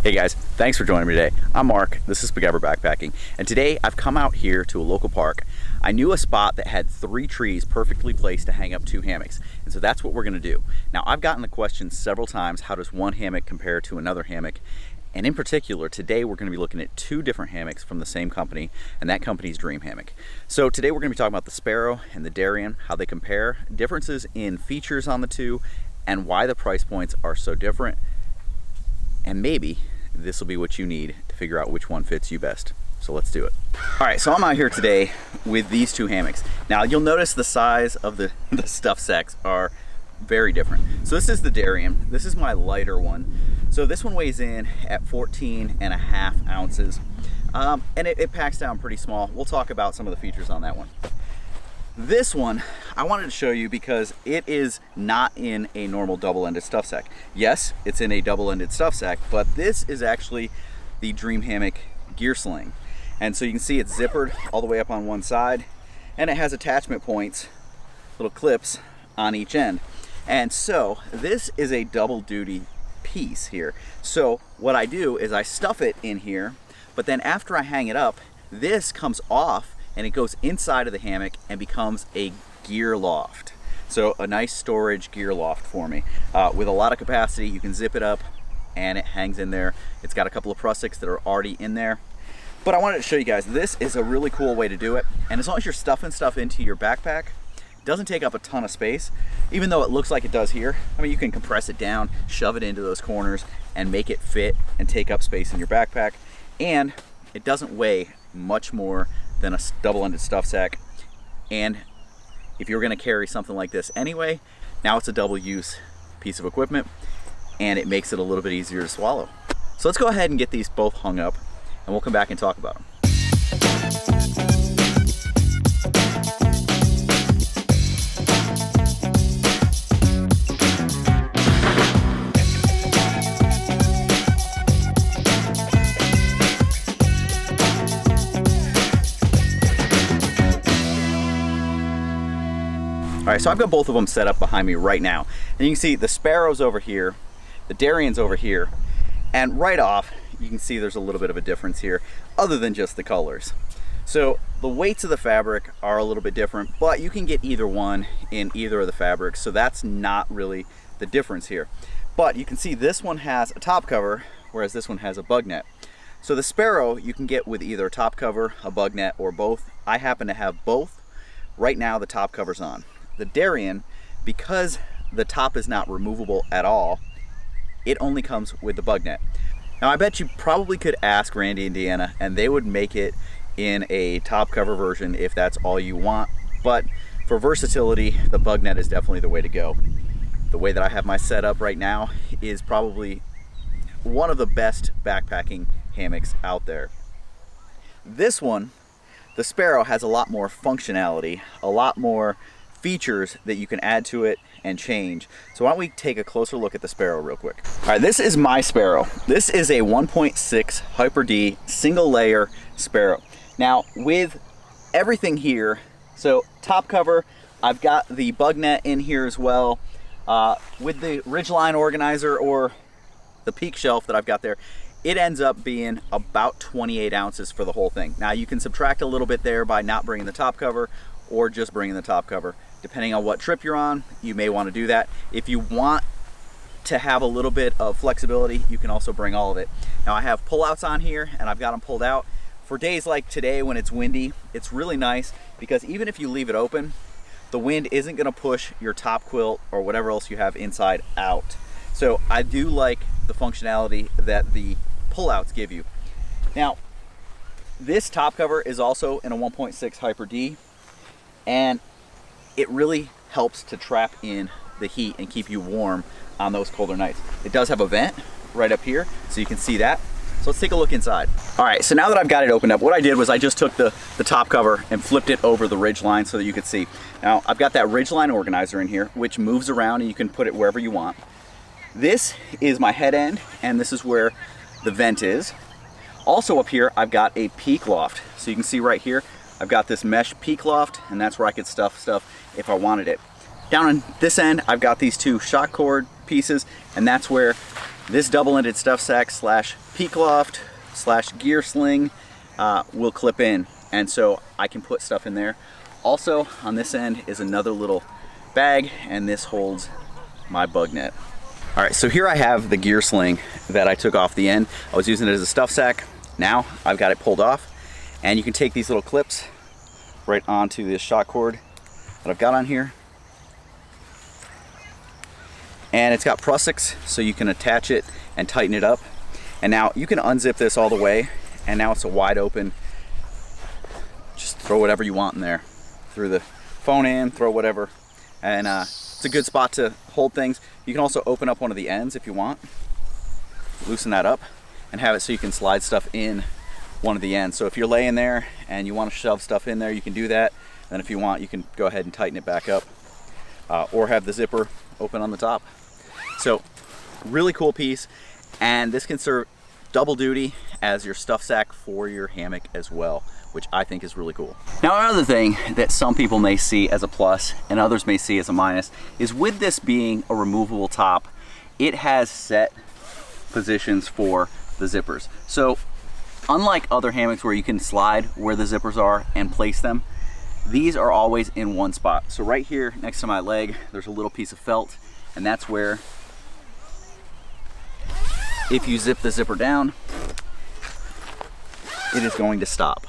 Hey guys, thanks for joining me today. I'm Mark, this is Spiguyver Backpacking, and today I've come out here to a local park. I knew a spot that had 3 trees perfectly placed to hang up 2 hammocks, and so that's what we're gonna do. Now, I've gotten the question several times, how does one hammock compare to another hammock? And in particular, today we're gonna be looking at 2 different hammocks from the same company, and that company's Dream Hammock. So today we're gonna be talking about the Sparrow and the Darien, how they compare, differences in features on the 2, and why the price points are so different, and maybe this will be what you need to figure out which one fits you best. So let's do it. All right, so I'm out here today with these 2 hammocks. Now you'll notice the size of the stuff sacks are very different. So this is the Darien. This is my lighter one. So this one weighs in at 14.5 ounces. And it packs down pretty small. We'll talk about some of the features on that one. This one, I wanted to show you because it is not in a normal double-ended stuff sack. Yes, it's in a double-ended stuff sack, but this is actually the Dream Hammock gear sling. And so you can see it's zippered all the way up on one side, and it has attachment points, little clips on each end. And so this is a double-duty piece here. So what I do is I stuff it in here, but then after I hang it up, this comes off and it goes inside of the hammock and becomes a gear loft. So a nice storage gear loft for me. With a lot of capacity, you can zip it up and it hangs in there. It's got a couple of prussics that are already in there. But I wanted to show you guys, this is a really cool way to do it. And as long as you're stuffing stuff into your backpack, it doesn't take up a ton of space, even though it looks like it does here. I mean, you can compress it down, shove it into those corners and make it fit and take up space in your backpack. And it doesn't weigh much more than a double-ended stuff sack. And if you're gonna carry something like this anyway, now it's a double-use piece of equipment and it makes it a little bit easier to swallow. So let's go ahead and get these both hung up and we'll come back and talk about them. All right, so I've got both of them set up behind me right now. And you can see the Sparrow's over here, the Darien's over here, and right off, you can see there's a little bit of a difference here, other than just the colors. So the weights of the fabric are a little bit different, but you can get either one in either of the fabrics, so that's not really the difference here. But you can see this one has a top cover, whereas this one has a bug net. So the Sparrow you can get with either a top cover, a bug net, or both. I happen to have both. Right now the top cover's on. The Darien, because the top is not removable at all, it only comes with the bug net. Now I bet you probably could ask Randy and Deanna and they would make it in a top cover version if that's all you want, but for versatility, the bug net is definitely the way to go. The way that I have my setup right now is probably one of the best backpacking hammocks out there. This one, the Sparrow, has a lot more functionality, a lot more features that you can add to it and change. So why don't we take a closer look at the Sparrow real quick. All right, this is my Sparrow. This is a 1.6 Hyper D single layer Sparrow. Now with everything here, so top cover, I've got the bug net in here as well. With the ridgeline organizer or the peak shelf that I've got there, it ends up being about 28 ounces for the whole thing. Now you can subtract a little bit there by not bringing the top cover or just bringing the top cover. Depending on what trip you're on, you may want to do that. If you want to have a little bit of flexibility, you can also bring all of it. Now I have pullouts on here and I've got them pulled out. For days like today when it's windy, it's really nice because even if you leave it open, the wind isn't going to push your top quilt or whatever else you have inside out. So I do like the functionality that the pullouts give you. Now, this top cover is also in a 1.6 Hyper D, and it really helps to trap in the heat and keep you warm on those colder nights. It does have a vent right up here, so you can see that. So let's take a look inside. All right, so now that I've got it opened up, what I did was I just took the top cover and flipped it over the ridge line so that you could see. Now, I've got that ridge line organizer in here, which moves around and you can put it wherever you want. This is my head end, and this is where the vent is. Also up here, I've got a peak loft. So you can see right here, I've got this mesh peak loft, and that's where I could stuff stuff if I wanted it. Down on this end, I've got these two shock cord pieces, and that's where This double-ended stuff sack slash peak loft slash gear sling will clip in, and so I can put stuff in there. Also on this end is another little bag, and this holds my bug net. All right, so here I have the gear sling that I took off the end. I was using it as a stuff sack. Now I've got it pulled off, and you can take these little clips right onto this shock cord that I've got on here. And it's got prusiks, so you can attach it and tighten it up. And now you can unzip this all the way, and now it's a wide open, just throw whatever you want in there. Throw the phone in, throw whatever. And it's a good spot to hold things. You can also open up one of the ends if you want. Loosen that up and have it so you can slide stuff in one of the ends. So if you're laying there and you want to shove stuff in there, you can do that. And if you want, you can go ahead and tighten it back up, or have the zipper open on the top. So really cool piece, and this can serve double duty as your stuff sack for your hammock as well, which I think is really cool. Now, another thing that some people may see as a plus and others may see as a minus is, with this being a removable top, it has set positions for the zippers. So unlike other hammocks where you can slide where the zippers are and place them, these are always in one spot. So right here next to my leg, there's a little piece of felt, and that's where, if you zip the zipper down, it is going to stop.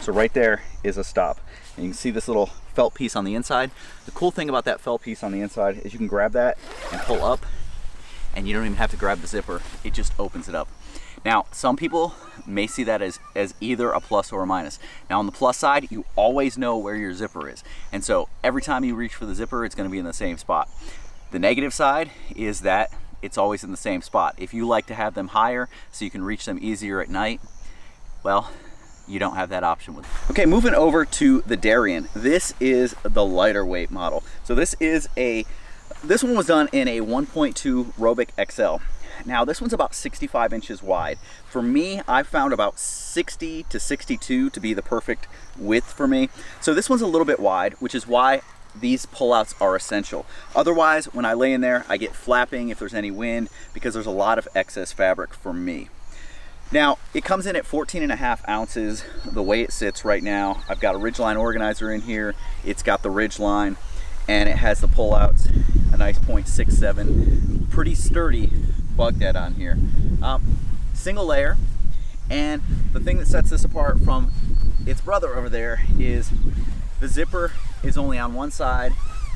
So right there is a stop. And you can see this little felt piece on the inside. The cool thing about that felt piece on the inside is you can grab that and pull up, and you don't even have to grab the zipper. It just opens it up. Now, some people may see that as either a plus or a minus. Now, on the plus side, you always know where your zipper is. And so every time you reach for the zipper, it's gonna be in the same spot. The negative side is that it's always in the same spot. If you like to have them higher so you can reach them easier at night, well, you don't have that option with it. Okay, moving over to the Darien. This is the lighter weight model. So this one was done in a 1.2 Robic XL. Now this one's about 65 inches wide. For me, I found about 60 to 62 to be the perfect width for me. So this one's a little bit wide, which is why these pullouts are essential. Otherwise, when I lay in there, I get flapping if there's any wind, because there's a lot of excess fabric for me. Now, it comes in at 14.5 ounces, the way it sits right now. I've got a ridgeline organizer in here. It's got the ridgeline, and it has the pullouts, a nice 0.67, pretty sturdy bug net on here. Single layer, and the thing that sets this apart from its brother over there is the zipper is only on one side,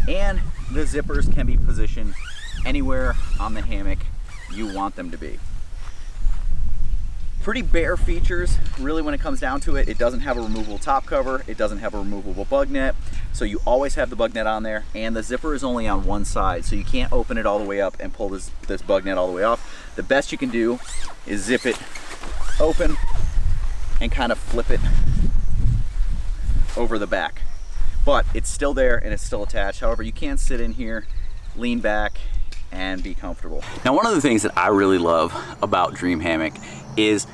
and the zippers can be positioned anywhere on the hammock you want them to be. Pretty bare features, really, when it comes down to it. It doesn't have a removable top cover, it doesn't have a removable bug net, so you always have the bug net on there, and the zipper is only on one side, so you can't open it all the way up and pull this bug net all the way off. The best you can do is zip it open and kind of flip it over the back. But it's still there and it's still attached. However, you can sit in here, lean back, and be comfortable. Now, one of the things that I really love about Dream Hammock is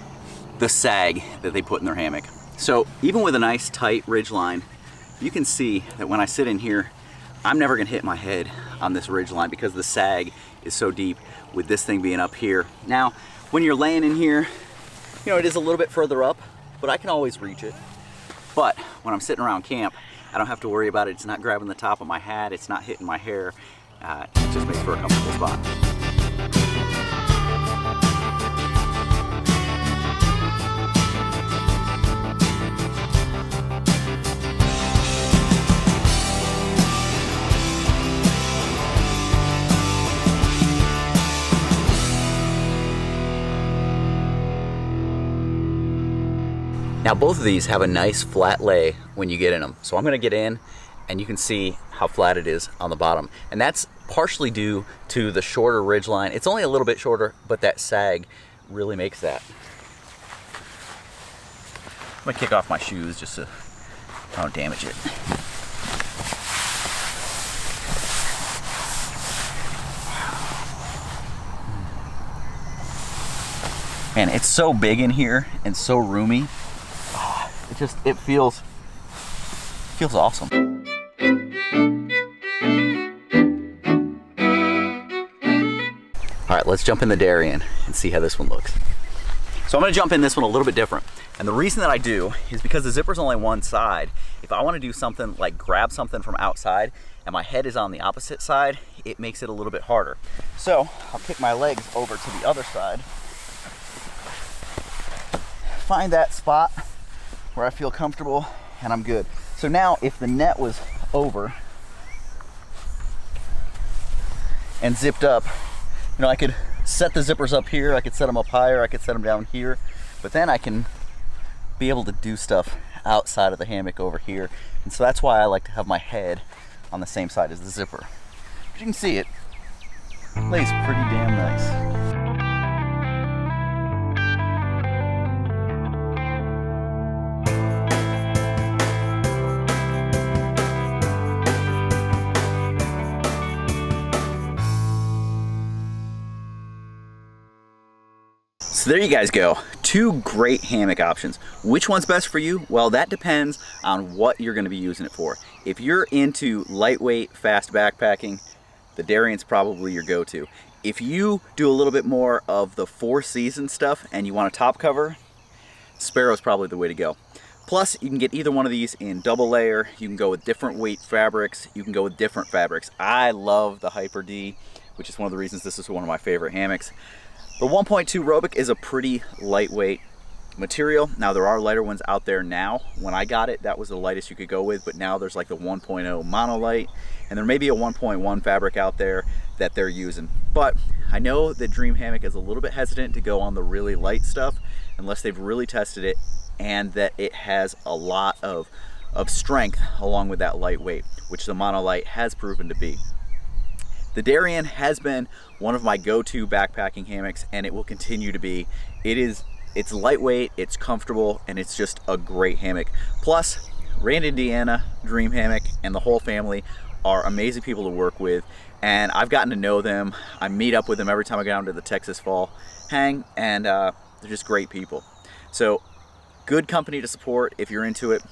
the sag that they put in their hammock. So even with a nice tight ridge line, you can see that when I sit in here, I'm never gonna hit my head on this ridge line because the sag is so deep, with this thing being up here. Now, when you're laying in here, you know, it is a little bit further up, but I can always reach it. But when I'm sitting around camp, I don't have to worry about it. It's not grabbing the top of my hat. It's not hitting my hair. It just makes for a comfortable spot. Now, both of these have a nice flat lay when you get in them. So I'm gonna get in, and you can see how flat it is on the bottom. And that's partially due to the shorter ridge line. It's only a little bit shorter, but that sag really makes that. I'm gonna kick off my shoes just so I don't damage it. Man, it's so big in here and so roomy. It feels awesome. All right, let's jump in the Darien and see how this one looks. So I'm gonna jump in this one a little bit different. And the reason that I do is because the zipper's only one side. If I wanna do something like grab something from outside and my head is on the opposite side, it makes it a little bit harder. So I'll kick my legs over to the other side, find that spot where I feel comfortable, and I'm good. So now if the net was over and zipped up, you know, I could set the zippers up here, I could set them up higher, I could set them down here, but then I can be able to do stuff outside of the hammock over here. And so that's why I like to have my head on the same side as the zipper. But you can see it lays pretty damn nice. So there you guys go. Two great hammock options. Which one's best for you? Well, that depends on what you're going to be using it for. If you're into lightweight, fast backpacking, the Darien's probably your go-to. If you do a little bit more of the four-season stuff and you want a top cover, Sparrow's probably the way to go. Plus, you can get either one of these in double layer. You can go with different weight fabrics. You can go with different fabrics. I love the Hyper D, which is one of the reasons this is one of my favorite hammocks. The 1.2 Robic is a pretty lightweight material. Now there are lighter ones out there now. When I got it, that was the lightest you could go with, but now there's like the 1.0 monolight, and there may be a 1.1 fabric out there that they're using. But I know that Dream Hammock is a little bit hesitant to go on the really light stuff unless they've really tested it and that it has a lot of strength along with that lightweight, which the monolight has proven to be. The Darien has been one of my go-to backpacking hammocks, and it will continue to be. It's lightweight, it's comfortable, and it's just a great hammock. Plus, Rand, Indiana, Dream Hammock, and the whole family are amazing people to work with, and I've gotten to know them. I meet up with them every time I go down to the Texas Fall Hang, and they're just great people. So, good company to support if you're into it.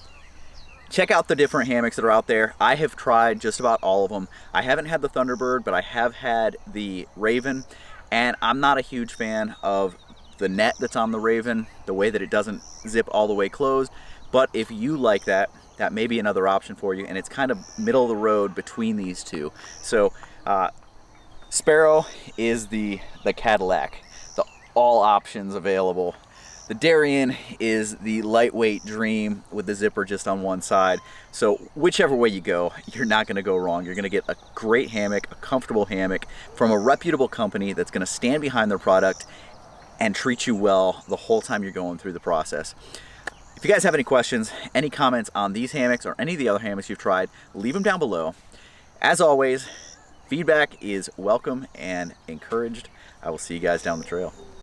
Check out the different hammocks that are out there. I have tried just about all of them. I haven't had the Thunderbird, but I have had the Raven, and I'm not a huge fan of the net that's on the Raven, the way that it doesn't zip all the way closed. But if you like that, that may be another option for you, and it's kind of middle of the road between these two. So Sparrow is the Cadillac, the all options available. The Darien is the lightweight Dream with the zipper just on one side. So whichever way you go, you're not gonna go wrong. You're gonna get a great hammock, a comfortable hammock from a reputable company that's gonna stand behind their product and treat you well the whole time you're going through the process. If you guys have any questions, any comments on these hammocks or any of the other hammocks you've tried, leave them down below. As always, feedback is welcome and encouraged. I will see you guys down the trail.